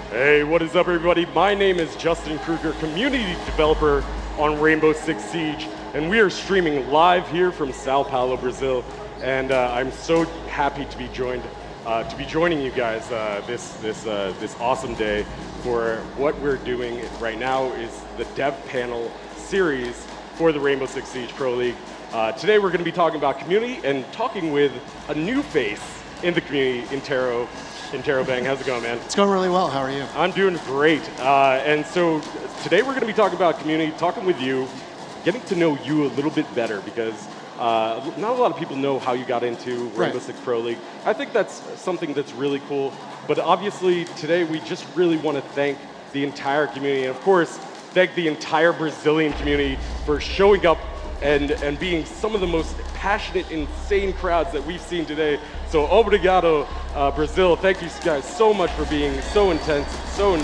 Hey, what is up, everybody? My name is Justin Kruger, community developer on Rainbow Six Siege, and we are streaming live here from Sao Paulo, Brazil. And I'm so happy to be joining you guys this awesome day for what we're doing right now is the dev panel series for the Rainbow Six Siege Pro League. Today we're going to be talking about community and talking with a new face in the community, Intero Bang. How's it going, man? It's going really well. How are you? I'm doing great. And so today we're going to be talking about community, talking with you, getting to know you a little bit better because not a lot of people know how you got into Rainbow Six Pro League. I think that's something that's really cool. But obviously today we just really want to thank the entire community and of course thank the entire Brazilian community for showing up and being some of the most passionate, insane crowds that we've seen today. So obrigado, Brazil. Thank you guys so much for being so intense, so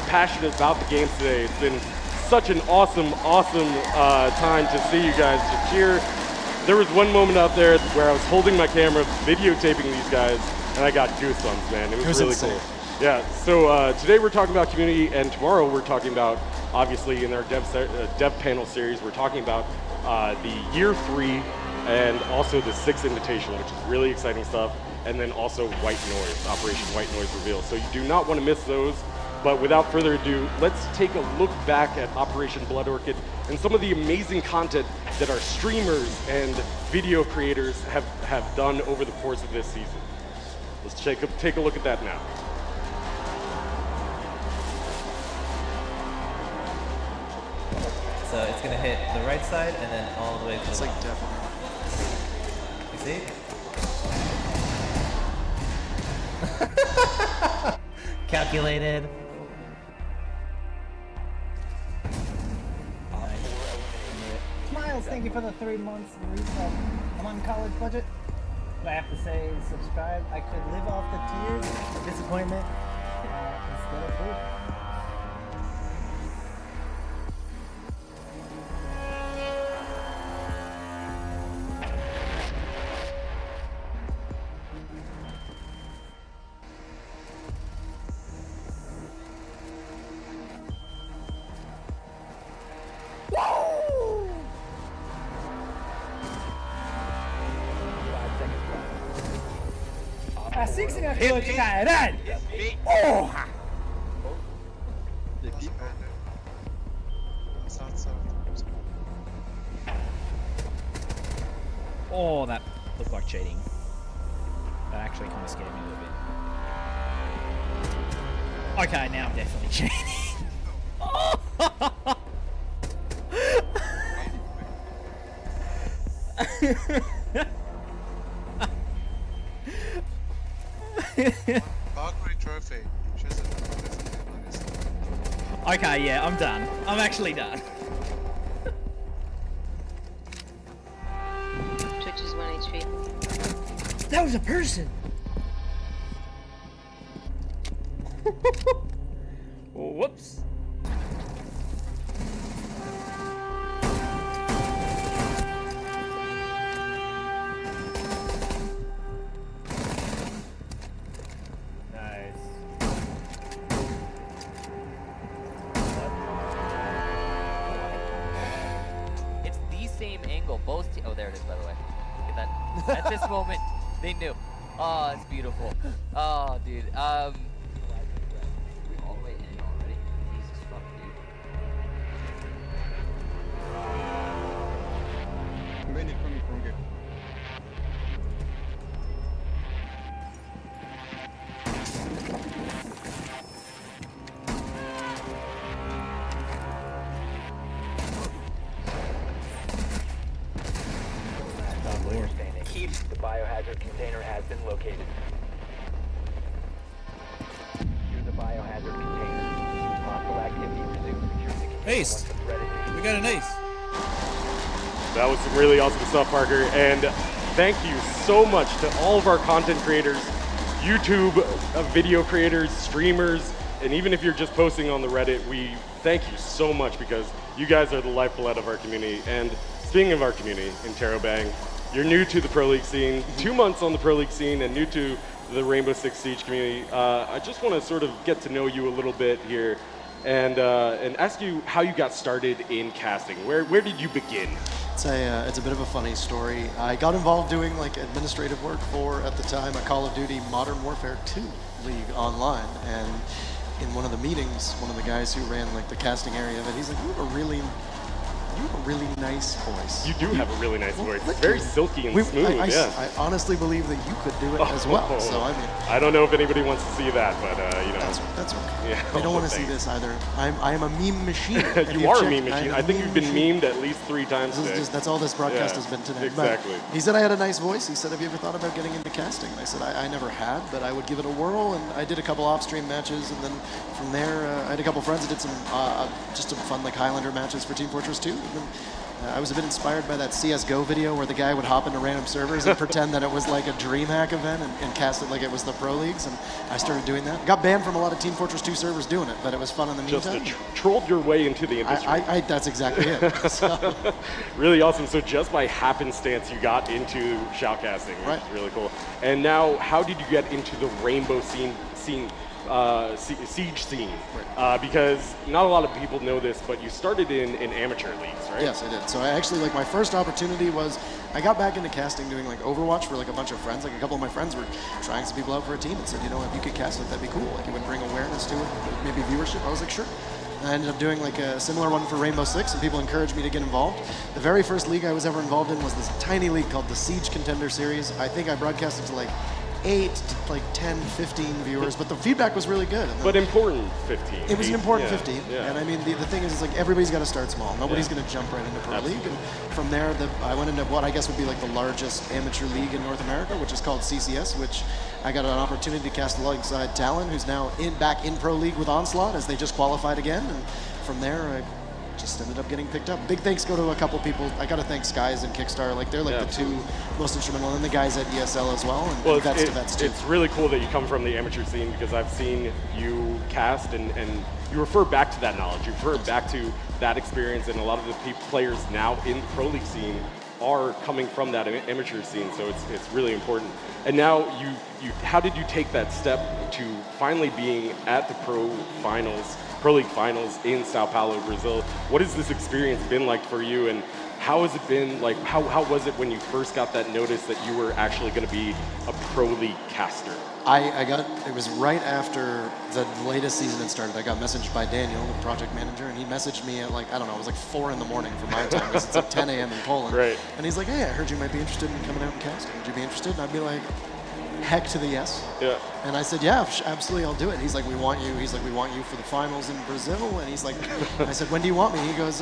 passionate about the games today. It's been such an awesome time to see you guys just cheer. There was one moment out there where I was holding my camera, videotaping these guys, and I got goosebumps, man. It was really insane. cool. Yeah, so today we're talking about community, and tomorrow we're talking about, obviously in our dev panel series, we're talking about the Year 3 and also the 6th Invitational, which is really exciting stuff, and then also White Noise, Operation White Noise Reveal. So you do not want to miss those, but without further ado, let's take a look back at Operation Blood Orchid and some of the amazing content that our streamers and video creators have done over the course of this season. Let's take a look at that now. So it's gonna hit the right side and then all the way to the It's like left. definitely. You see? Calculated. Miles, thank you for the 3 months resub. I'm on college budget, but I have to say, subscribe. I could live off the tears, the disappointment, instead of food. Assim que você ganhou, caralho! Porra! Oh, that looked like cheating. That actually kind of scared me a little bit. Okay, now I'm definitely cheating. Valkyrie trophy. Okay, yeah, I'm done. I'm actually done. Twitch is 1 HP. That was a person! Whoops. Nice. It's the same angle. Both oh, there it is, by the way. Look at that. At this moment, they knew. Oh, it's beautiful. Oh, dude. We all the way in already. Jesus fuck, dude. Keep the biohazard container has been located. Secure the biohazard container. Hostile activity resumed. Secure the container Ace. once the threat is We got an ace. That was some really awesome stuff, Parker. And thank you so much to all of our content creators, YouTube video creators, streamers, and even if you're just posting on the Reddit, we thank you so much because you guys are the lifeblood of our community. And speaking of our community, Intero Bang, you're new to the Pro League scene, 2 months on the Pro League scene, and new to the Rainbow Six Siege community. I just want to sort of get to know you a little bit here, and ask you how you got started in casting. Where did you begin? It's a bit of a funny story. I got involved doing like administrative work for, at the time, a Call of Duty Modern Warfare 2 league online, and in one of the meetings, one of the guys who ran like the casting area of it, he's like, you have a really nice voice. You do have a really nice voice. Thank Very you. silky and smooth, yeah. I honestly believe that you could do it as well. So I mean, I don't know if anybody wants to see that, but you know. that's okay. Yeah, They don't want to see thanks. this either. I am a meme machine. If You you've are a checked, meme machine. am I think meme you've been machine. memed at least 3 times This is today. just, that's all this broadcast Yeah, has been today. exactly. But he said I had a nice voice. He said, have you ever thought about getting into casting? And I said, I never had, but I would give it a whirl. And I did a couple off-stream matches. And then from there, I had a couple friends that did some just some fun like Highlander matches for Team Fortress 2. And then, I was a bit inspired by that CSGO video where the guy would hop into random servers and pretend that it was like a DreamHack event and cast it like it was the Pro Leagues. And I started doing that. Got banned from a lot of Team Fortress 2 servers doing it, but it was fun in the Just meantime. trolled your way into the industry. That's exactly it. So, Really awesome. So just by happenstance, you got into shoutcasting, which Right. is really cool. And now, how did you get into the Rainbow Siege scene? Because not a lot of people know this, but you started in amateur leagues, right? yes, I did. So I actually, like, my first opportunity was I got back into casting doing like Overwatch for like a bunch of friends. Like a couple of my friends were trying some people out for a team and said, you know, if you could cast it, that'd be cool. Like it would bring awareness to it, maybe viewership. I was like, sure. And I ended up doing like a similar one for Rainbow Six, and people encouraged me to get involved. The very first league I was ever involved in was this tiny league called the Siege Contender Series. I think I broadcasted to like 8 to like 10, 15 viewers, but the feedback was really good. And then But important 15. it was an important Yeah, 15. yeah. And I mean, the thing is, like everybody's got to start small. Nobody's Yeah. going to jump right into Pro Absolutely. League. And from there, I went into what I guess would be like the largest amateur league in North America, which is called CCS, which I got an opportunity to cast alongside Talon, who's now back in Pro League with Onslaught, as they just qualified again. And from there, I just ended up getting picked up. Big thanks go to a couple people. I got to thank Skies and Kickstarter. Like they're like Yeah, the two most instrumental, and the guys at ESL as well, and Well, vets to vets too. it's really cool that you come from the amateur scene, because I've seen you cast and you refer back to that knowledge. You refer back to that experience, and a lot of the players now in the Pro League scene are coming from that amateur scene, so it's really important. And now how did you take that step to finally being at the Pro League finals in Sao Paulo, Brazil? What has this experience been like for you, and how has it been like? How was it when you first got that notice that you were actually going to be a Pro League caster? It was right after the latest season had started. I got messaged by Daniel, the project manager, and he messaged me at like, I don't know, it was like 4 in the morning for my time, because it's like 10 a.m. in Poland. Right. And he's like, hey, I heard you might be interested in coming out and casting. Would you be interested? And I'd be like, heck to the yes. Yeah. And I said, yeah, absolutely, I'll do it. He's like, we want you. He's like, we want you for the finals in Brazil. And he's like, I said, when do you want me? He goes,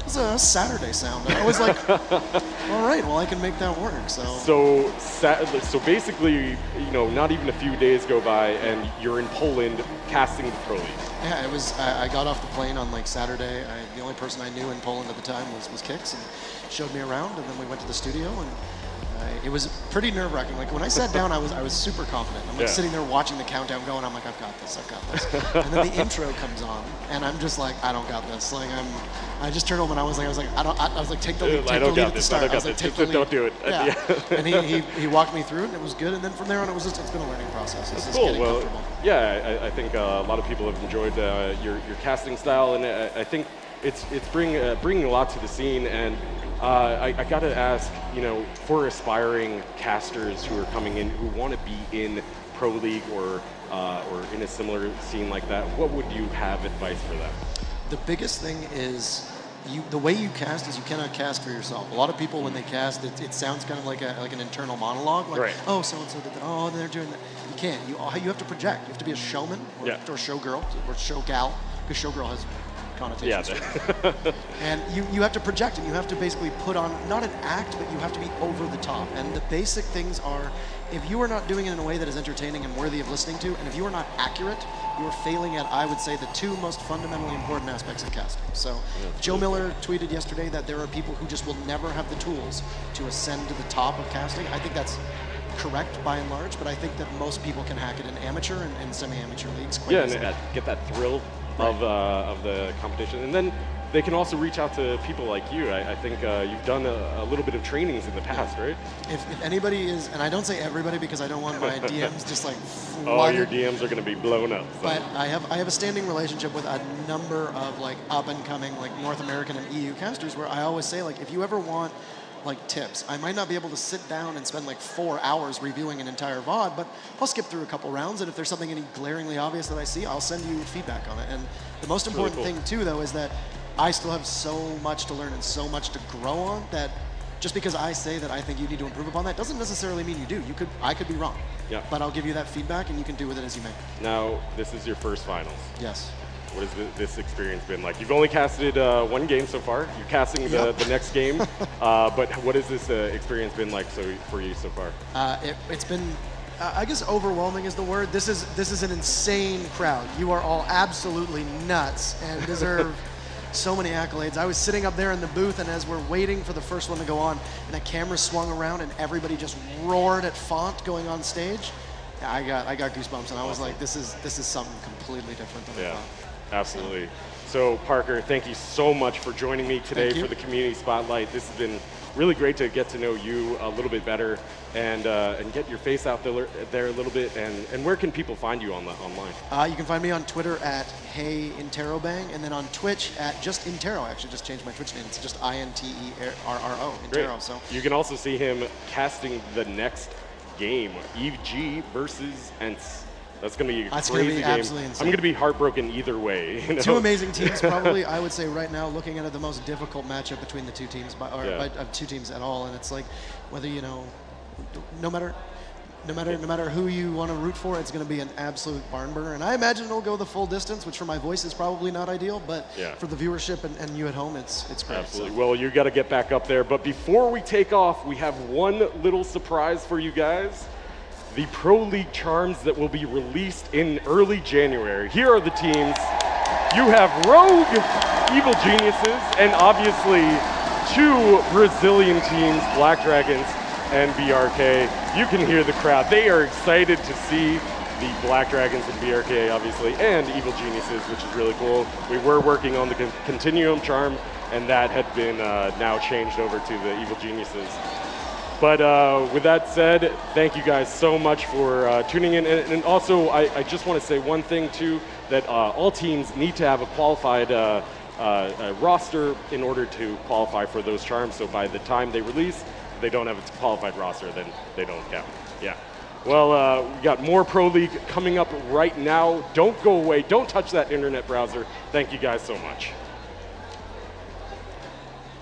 it's a Saturday sound. And I was like, all right, well, I can make that work. So basically, not even a few days go by, and you're in Poland casting the Pro League. Yeah, it was. I got off the plane on like Saturday. The only person I knew in Poland at the time was Kix, and showed me around, and then we went to the studio, and it was pretty nerve-wracking. Like when I sat down, I was super confident. I'm like Yeah. sitting there watching the countdown going. I'm like, I've got this. And then the intro comes on, and I'm just like, I don't got this. Like I just turned over, and I was like, I was like, take the lead, I take the don't lead got at the this. start. I don't was got like, this. take the Just lead. don't do it. Yeah. And he walked me through it, and it was good. And then from there on, it's been a learning process. It's just Cool. getting Well, comfortable. yeah, I think a lot of people have enjoyed your casting style, and I think it's bringing a lot to the scene. And I got to ask, for aspiring casters who are coming in, who want to be in Pro League or in a similar scene like that, what would you have advice for them? The biggest thing is the way you cast is you cannot cast for yourself. A lot of people, when they cast, it sounds kind of like an internal monologue, like, Right. oh, so-and-so did that, oh, they're doing that. You can't. You have to project. You have to be a showman or showgirl or showgal, because showgirl has connotations. Yeah. And you have to project, and you have to basically put on, not an act, but you have to be over the top. And the basic things are, if you are not doing it in a way that is entertaining and worthy of listening to, and if you are not accurate, you are failing at, I would say, the 2 most fundamentally important aspects of casting. So Joe Miller tweeted yesterday that there are people who just will never have the tools to ascend to the top of casting. I think that's correct by and large, but I think that most people can hack it in amateur and semi-amateur leagues quite Yeah, easily. and get that thrill of the competition. And then they can also reach out to people like you. I think you've done a little bit of trainings in the past, right? If anybody is, and I don't say everybody because I don't want my DMs just like Oh, your flooded. DMs are going to be blown up. So. But I have a standing relationship with a number of like up and coming like North American and EU casters where I always say like if you ever want like tips, I might not be able to sit down and spend like 4 hours reviewing an entire VOD, but I'll skip through a couple rounds, and if there's something any glaringly obvious that I see, I'll send you feedback on it. And the most important really cool. thing too though is that I still have so much to learn and so much to grow on that just because I say that I think you need to improve upon that doesn't necessarily mean you do. I could be wrong. Yeah. But I'll give you that feedback and you can do with it as you may. Now, this is your first finals. Yes. What has this experience been like? You've only casted one game so far. You're casting the next game, but what has this experience been like for you so far? It's been, I guess overwhelming is the word. This is an insane crowd. You are all absolutely nuts and deserve so many accolades. I was sitting up there in the booth, and as we're waiting for the first one to go on, and a camera swung around, and everybody just roared at Font going on stage. I got goosebumps, and I was like, this is something completely different than I thought. Absolutely. So Parker, thank you so much for joining me today for the Community Spotlight. This has been really great to get to know you a little bit better and get your face out there a little bit. And where can people find you online? You can find me on Twitter at HeyInterrobang, and then on Twitch at just Intero. I actually just changed my Twitch name. It's just INTERRO, Intero. So you can also see him casting the next game, Eve G versus Ents. That's going to be a crazy game. Absolutely insane. I'm going to be heartbroken either way. You know? Two amazing teams, probably. I would say right now, looking at it, the most difficult matchup between the two teams, two teams at all. And it's like, whether no matter who you want to root for, it's going to be an absolute barn burner. And I imagine it'll go the full distance, which for my voice is probably not ideal, but for the viewership and you at home, it's great. Absolutely. So. Well, you got to get back up there. But before we take off, we have one little surprise for you guys. The Pro League charms that will be released in early January. Here are the teams. You have Rogue, Evil Geniuses, and obviously 2 Brazilian teams, Black Dragons and BRK. You can hear the crowd. They are excited to see the Black Dragons and BRK, obviously, and Evil Geniuses, which is really cool. We were working on the Continuum charm, and that had been now changed over to the Evil Geniuses. But with that said, thank you guys so much for tuning in. And also, I just want to say one thing, too, that all teams need to have a qualified roster in order to qualify for those charms. So by the time they release, if they don't have a qualified roster, then they don't count. Yeah. Well, we got more Pro League coming up right now. Don't go away. Don't touch that internet browser. Thank you guys so much.